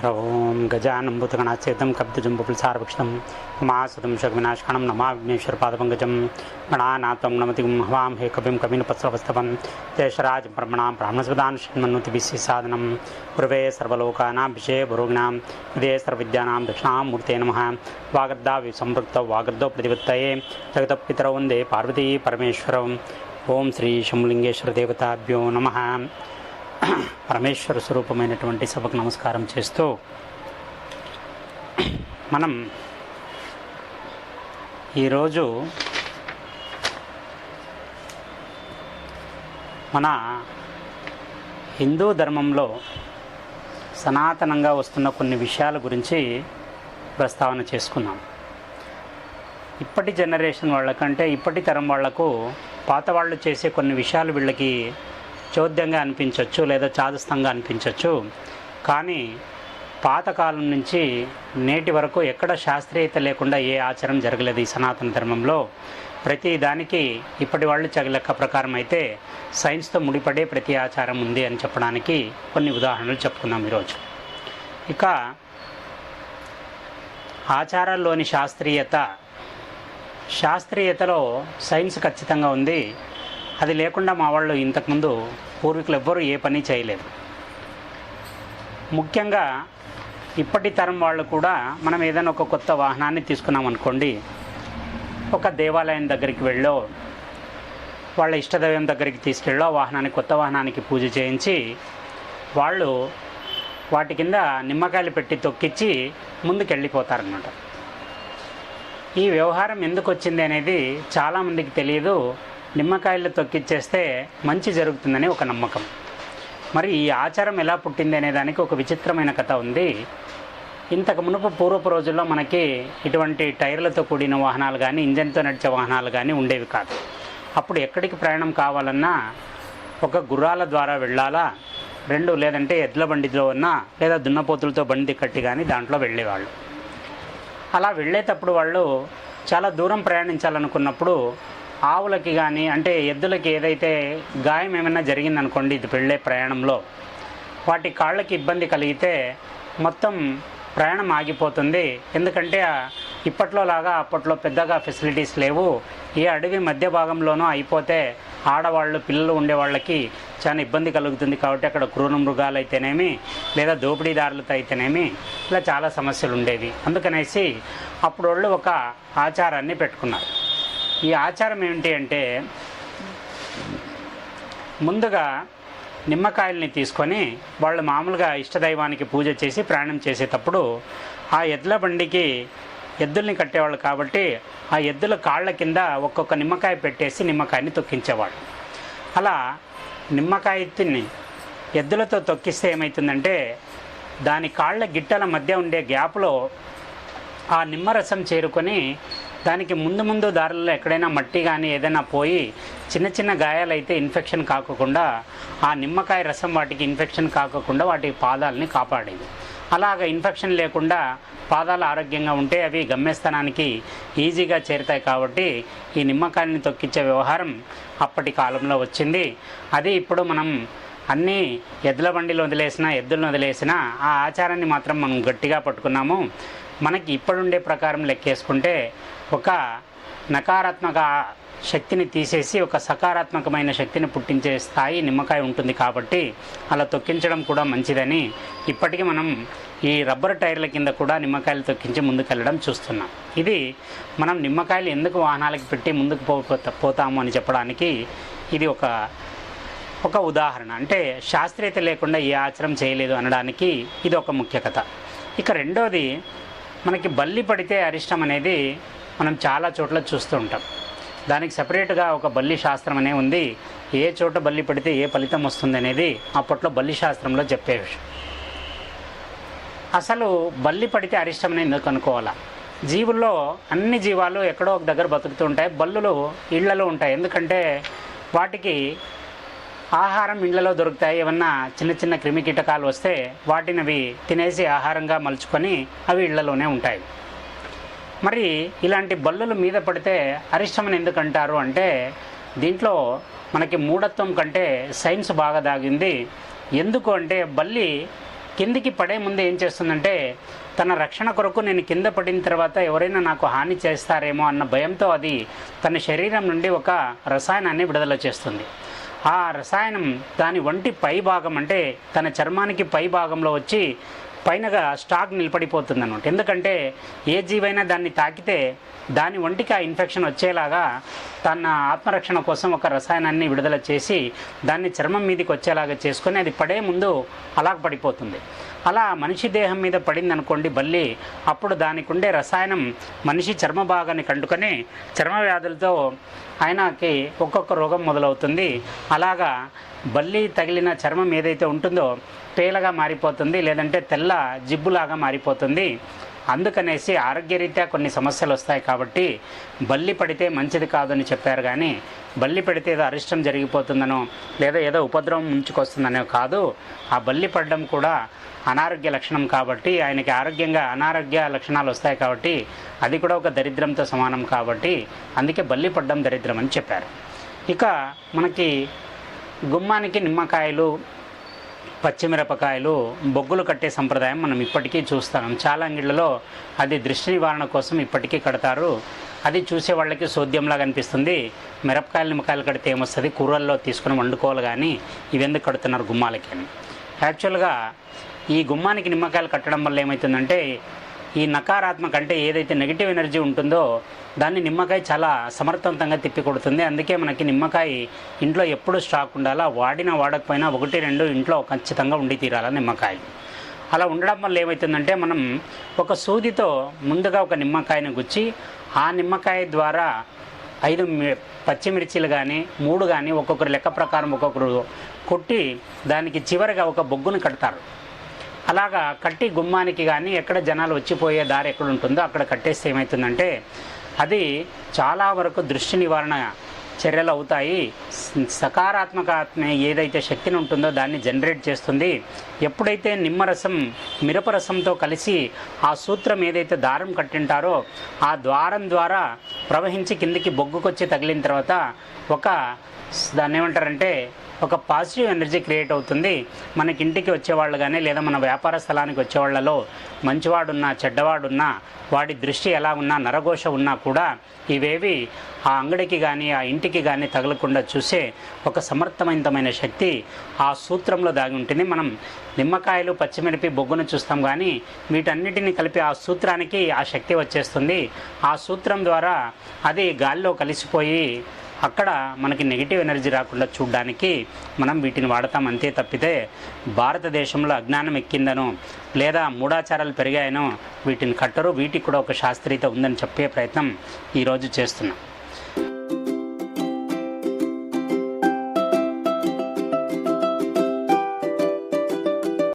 ఓం గజానం భూతగణాచేతం కబ్ధజంబుపుల్సారభక్షితం ఉమాసుతం శగ్వినాశకణం నమా విఘ్నేశ్వర పాదపంకజం గణానాథం నమతి హవాం హే కవిం కవినపత్సవస్తవం దేశరాజ్ బ్రహ్మణాం బ్రాహ్మణస్పదాన్ షణ్మన్నుతిభిः సాధనం గురవే సర్వలోకానాం విషయ గురుజ్ఞాం విదే సర్వవిద్యానాం దక్షిణామూర్తే నమః వాగర్ధావి సంపృక్తౌ వాగర్ధౌ ప్రతిపత్తయే జగతపితరౌ వందే పార్వతీ పరమేశ్వరం. ఓం శ్రీ శంభులింగేశ్వర దేవతాభ్యో నమః. పరమేశ్వర స్వరూపమైనటువంటి సభకు నమస్కారం చేస్తూ మనం ఈరోజు మన హిందూ ధర్మంలో సనాతనంగా వస్తున్న కొన్ని విషయాల గురించి ప్రస్తావన చేసుకుందాం. ఇప్పటి జనరేషన్ వాళ్ళకంటే ఇప్పటి తరం వాళ్లకు పాత వాళ్ళు చేసే కొన్ని విషయాలు వీళ్ళకి చోద్యంగా అనిపించవచ్చు, లేదా చాదస్తంగా అనిపించవచ్చు. కానీ పాతకాలం నుంచి నేటి వరకు ఎక్కడ శాస్త్రీయత లేకుండా ఏ ఆచారం జరగలేదు ఈ సనాతన ధర్మంలో. ప్రతి దానికి ఇప్పటి వాళ్ళు లెక్క ప్రకారం అయితే సైన్స్తో ముడిపడే ప్రతి ఆచారం ఉంది అని చెప్పడానికి కొన్ని ఉదాహరణలు చెప్పుకుందాం ఈరోజు. ఇక ఆచారాల్లోని శాస్త్రీయతలో సైన్స్ ఖచ్చితంగా ఉంది. అది లేకుండా మా వాళ్ళు ఇంతకుముందు పూర్వీకులు ఎవ్వరూ ఏ పని చేయలేదు. ముఖ్యంగా ఇప్పటి తరం వాళ్ళు కూడా మనం ఏదైనా ఒక కొత్త వాహనాన్ని తీసుకున్నాం అనుకోండి, ఒక దేవాలయం దగ్గరికి వెళ్ళో వాళ్ళ ఇష్టదైవం దగ్గరికి తీసుకెళ్ళో వాహనానికి, కొత్త వాహనానికి పూజ చేయించి వాళ్ళు వాటి కింద నిమ్మకాయలు పెట్టి తొక్కించి ముందుకు వెళ్ళిపోతారన్నమాట. ఈ వ్యవహారం ఎందుకు వచ్చింది అనేది చాలామందికి తెలియదు. నిమ్మకాయలు తొక్కిచ్చేస్తే మంచి జరుగుతుందని ఒక నమ్మకం. మరి ఈ ఆచారం ఎలా పుట్టింది అనే దానికి ఒక విచిత్రమైన కథ ఉంది. ఇంతకు మునుపు పూర్వపు రోజుల్లో మనకి ఇటువంటి టైర్లతో కూడిన వాహనాలు కానీ, ఇంజన్తో నడిచే వాహనాలు కానీ ఉండేవి కాదు. అప్పుడు ఎక్కడికి ప్రయాణం కావాలన్నా ఒక గుర్రాల ద్వారా వెళ్ళాలా, లేదంటే ఎడ్ల బండిలో ఉన్నా, లేదా దున్నపోతులతో బండి కట్టి కానీ దాంట్లో వెళ్ళేవాళ్ళు. అలా వెళ్ళేటప్పుడు వాళ్ళు చాలా దూరం ప్రయాణించాలనుకున్నప్పుడు ఆవులకి కానీ, అంటే ఎద్దులకి ఏదైతే గాయం ఏమైనా జరిగిందనుకోండి ఇది వెళ్ళే ప్రయాణంలో, వాటి కాళ్ళకి ఇబ్బంది కలిగితే మొత్తం ప్రయాణం ఆగిపోతుంది. ఎందుకంటే ఇప్పట్లో లాగా అప్పట్లో పెద్దగా ఫెసిలిటీస్ లేవు. ఏ అడవి మధ్య భాగంలోనూ అయిపోతే ఆడవాళ్ళు, పిల్లలు ఉండే వాళ్ళకి చాలా ఇబ్బంది కలుగుతుంది. కాబట్టి అక్కడ క్రూర మృగాలు అయితేనేమి, లేదా దోపిడీదారులతో అయితేనేమి, ఇలా చాలా సమస్యలు ఉండేవి. అందుకనేసి అప్పుడు వాళ్ళు ఒక ఆచారాన్ని పెట్టుకున్నారు. ఈ ఆచారం ఏంటి అంటే, ముందుగా నిమ్మకాయల్ని తీసుకొని వాళ్ళు మామూలుగా ఇష్టదైవానికి పూజ చేసి ప్రయాణం చేసేటప్పుడు ఆ ఎద్దుల బండికి ఎద్దుల్ని కట్టేవాళ్ళు కాబట్టి ఆ ఎద్దుల కాళ్ళ కింద ఒక్కొక్క నిమ్మకాయ పెట్టేసి నిమ్మకాయని తొక్కించేవాళ్ళు. అలా నిమ్మకాయని ఎద్దులతో తొక్కిస్తే ఏమవుతుందంటే, దాని కాళ్ళ గిట్టల మధ్య ఉండే గ్యాప్లో ఆ నిమ్మరసం చేరుకొని దానికి ముందు దారుల్లో ఎక్కడైనా మట్టి కానీ ఏదైనా పోయి చిన్న చిన్న గాయాలైతే ఇన్ఫెక్షన్ కాకుండా, ఆ నిమ్మకాయ రసం వాటికి ఇన్ఫెక్షన్ కాకుండా వాటి పాదాలని కాపాడేది. అలాగ ఇన్ఫెక్షన్ లేకుండా పాదాలు ఆరోగ్యంగా ఉంటే అవి గమ్యస్థానానికి ఈజీగా చేరుతాయి. కాబట్టి ఈ నిమ్మకాయని తొక్కించే వ్యవహారం అప్పటి కాలంలో వచ్చింది. అది ఇప్పుడు మనం అన్నీ ఎద్దుల బండిలో ఎద్దులను వదిలేసినా ఆ ఆచారాన్ని మాత్రం మనం గట్టిగా పట్టుకున్నాము. మనకి ఇప్పుడుండే ప్రకారం లెక్కేసుకుంటే ఒక నకారాత్మక శక్తిని తీసేసి ఒక సకారాత్మకమైన శక్తిని పుట్టించే స్థాయి నిమ్మకాయ ఉంటుంది. కాబట్టి అలా తొక్కించడం కూడా మంచిదని ఇప్పటికీ మనం ఈ రబ్బర్ టైర్ల కింద కూడా నిమ్మకాయలు తొక్కించి ముందుకెళ్ళడం చూస్తున్నాం. ఇది మనం నిమ్మకాయలు ఎందుకు వాహనాలకు పెట్టి ముందుకు పోతాము అని చెప్పడానికి ఇది ఒక ఉదాహరణ. అంటే శాస్త్రీయత లేకుండా ఏ ఆచారం చేయలేదు అనడానికి ఇది ఒక ముఖ్య కథ. ఇక రెండోది, మనకి బల్లి పడితే అరిష్టం అనేది మనం చాలా చోట్ల చూస్తూ ఉంటాం. దానికి సపరేట్గా ఒక బల్లి శాస్త్రం అనే ఉంది. ఏ చోట బల్లి పడితే ఏ ఫలితం వస్తుంది అనేది అప్పట్లో బల్లి శాస్త్రంలో చెప్పే విషయం. అసలు బల్లి పడితే అరిష్టం అనేది ఎందుకు అనుకోవాలా? జీవుల్లో అన్ని జీవాలు ఎక్కడో ఒక దగ్గర బతుకుతూ ఉంటాయి. బల్లులు ఇళ్లలో ఉంటాయి. ఎందుకంటే వాటికి ఆహారం ఇళ్లలో దొరుకుతాయి. ఏమన్నా చిన్న చిన్న క్రిమి కీటకాలు వస్తే వాటిని అవి తినేసి ఆహారంగా మలుచుకొని అవి ఇళ్లలోనే ఉంటాయి. మరి ఇలాంటి బల్లులు మీద పడితే అరిష్టమని ఎందుకు అంటారు అంటే, దీంట్లో మనకి మూఢత్వం కంటే సైన్స్ బాగా దాగింది. ఎందుకు అంటే, బల్లి కిందికి పడే ముందు ఏం చేస్తుందంటే తన రక్షణ కొరకు నేను కింద పడిన తర్వాత ఎవరైనా నాకు హాని చేస్తారేమో అన్న భయంతో అది తన శరీరం నుండి ఒక రసాయనాన్ని విడుదల చేస్తుంది. ఆ రసాయనం దాని వంటి పై భాగం అంటే తన చర్మానికి పై భాగంలో వచ్చి పైనగా స్టాక్ నిలబడిపోతుంది అన్నమాట. ఎందుకంటే ఏ జీవైనా దాన్ని తాకితే దాని వంటికి ఆ ఇన్ఫెక్షన్ వచ్చేలాగా తన ఆత్మరక్షణ కోసం ఒక రసాయనాన్ని విడుదల చేసి దాన్ని చర్మం మీదకి వచ్చేలాగా చేసుకొని అది పడే ముందు అలా పడిపోతుంది. అలా మనిషి దేహం మీద పడింది అనుకోండి బల్లి, అప్పుడు దానికి ఉండే రసాయనం మనిషి చర్మ భాగాన్ని కంటుకొని చర్మ వ్యాధులతో ఆయనకి ఒక్కొక్క రోగం మొదలవుతుంది. అలాగా బల్లి తగిలిన చర్మం ఏదైతే ఉంటుందో పేలగా మారిపోతుంది, లేదంటే తెల్ల జిబ్బులాగా మారిపోతుంది. అందుకనేసి ఆరోగ్యరీత్యా కొన్ని సమస్యలు వస్తాయి కాబట్టి బల్లి పడితే మంచిది కాదని చెప్పారు. కానీ బల్లి పెడితే ఏదో అరిష్టం జరిగిపోతుందనో లేదా ఏదో ఉపద్రవం ముంచుకొస్తుందనో కాదు. ఆ బల్లి పడడం కూడా అనారోగ్య లక్షణం కాబట్టి ఆయనకి అనారోగ్య లక్షణాలు వస్తాయి కాబట్టి అది కూడా ఒక దరిద్రంతో సమానం కాబట్టి అందుకే బల్లి పడడం దరిద్రం అని చెప్పారు. ఇక మనకి గుమ్మానికి నిమ్మకాయలు, పచ్చిమిరపకాయలు, బొగ్గులు కట్టే సంప్రదాయం మనం ఇప్పటికీ చూస్తాం. చాలా అంగిళ్ళలో అది దృష్టి నివారణ కోసం ఇప్పటికీ కడతారు. అది చూసే వాళ్ళకి సోద్యంలాగా అనిపిస్తుంది. మిరపకాయలు నిమ్మకాయలు కడితే ఏమొస్తుంది, కూరల్లో తీసుకుని వండుకోవాలి, కానీ ఇవెందుకు కడుతున్నారు గుమ్మాలకి అని. యాక్చువల్గా ఈ గుమ్మానికి నిమ్మకాయలు కట్టడం వల్ల ఏమవుతుందంటే ఈ నకారాత్మక అంటే ఏదైతే నెగిటివ్ ఎనర్జీ ఉంటుందో దాన్ని నిమ్మకాయ చాలా సమర్థవంతంగా తిప్పి కొడుతుంది. అందుకే మనకి నిమ్మకాయ ఇంట్లో ఎప్పుడు స్టాక్ ఉండాలా, వాడకపోయినా 1-2 ఇంట్లో ఖచ్చితంగా ఉండి తీరాలా నిమ్మకాయ. అలా ఉండడం వల్ల ఏమవుతుందంటే మనం ఒక సూదితో ముందుగా ఒక నిమ్మకాయను గుచ్చి ఆ నిమ్మకాయ ద్వారా 5 పచ్చిమిర్చీలు కానీ 3 కానీ ఒక్కొక్కరు లెక్క ప్రకారం ఒక్కొక్కరు కొట్టి దానికి చివరిగా ఒక బొగ్గును కడతారు. అలాగా కట్టి గుమ్మానికి కానీ ఎక్కడ జనాలు వచ్చిపోయే దారి ఎక్కడ ఉంటుందో అక్కడ కట్టేస్తే ఏమవుతుందంటే అది చాలా వరకు దృష్టి నివారణ చర్యలు అవుతాయి. సకారాత్మక ఏదైతే శక్తిని ఉంటుందో దాన్ని జనరేట్ చేస్తుంది. ఎప్పుడైతే నిమ్మరసం మిరపరసంతో కలిసి ఆ సూత్రం ఏదైతే దారం కట్టింటారో ఆ ద్వారం ద్వారా ప్రవహించి కిందికి బొగ్గుకొచ్చి తగిలిన తర్వాత దాన్ని ఏమంటారంటే ఒక పాజిటివ్ ఎనర్జీ క్రియేట్ అవుతుంది. మనకి ఇంటికి వచ్చేవాళ్ళు కానీ లేదా మన వ్యాపార స్థలానికి వచ్చేవాళ్ళలో మంచివాడున్నా చెడ్డవాడున్నా వాడి దృష్టి ఎలా ఉన్నా నరఘోష ఉన్నా కూడా ఇవేవి ఆ అంగడికి కానీ ఆ ఇంటికి కానీ తగలకుండా చూసే ఒక సమర్థవంతమైన శక్తి ఆ సూత్రంలో దాగి ఉంటుంది. మనం నిమ్మకాయలు, పచ్చిమిరపి, బొగ్గును చూస్తాం, కానీ వీటన్నిటిని కలిపి ఆ సూత్రానికి ఆ శక్తి వచ్చేస్తుంది. ఆ సూత్రం ద్వారా అది గాలిలో కలిసిపోయి అక్కడ మనకి నెగిటివ్ ఎనర్జీ రాకుండా చూడడానికి మనం వీటిని వాడతాం. అంతే తప్పితే భారతదేశంలో అజ్ఞానం ఎక్కిందనో లేదా మూఢాచారాలు పెరిగాయనో వీటిని కట్టరు. వీటికి కూడా ఒక శాస్త్రీయత ఉందని చెప్పే ప్రయత్నం ఈరోజు చేస్తున్నాం.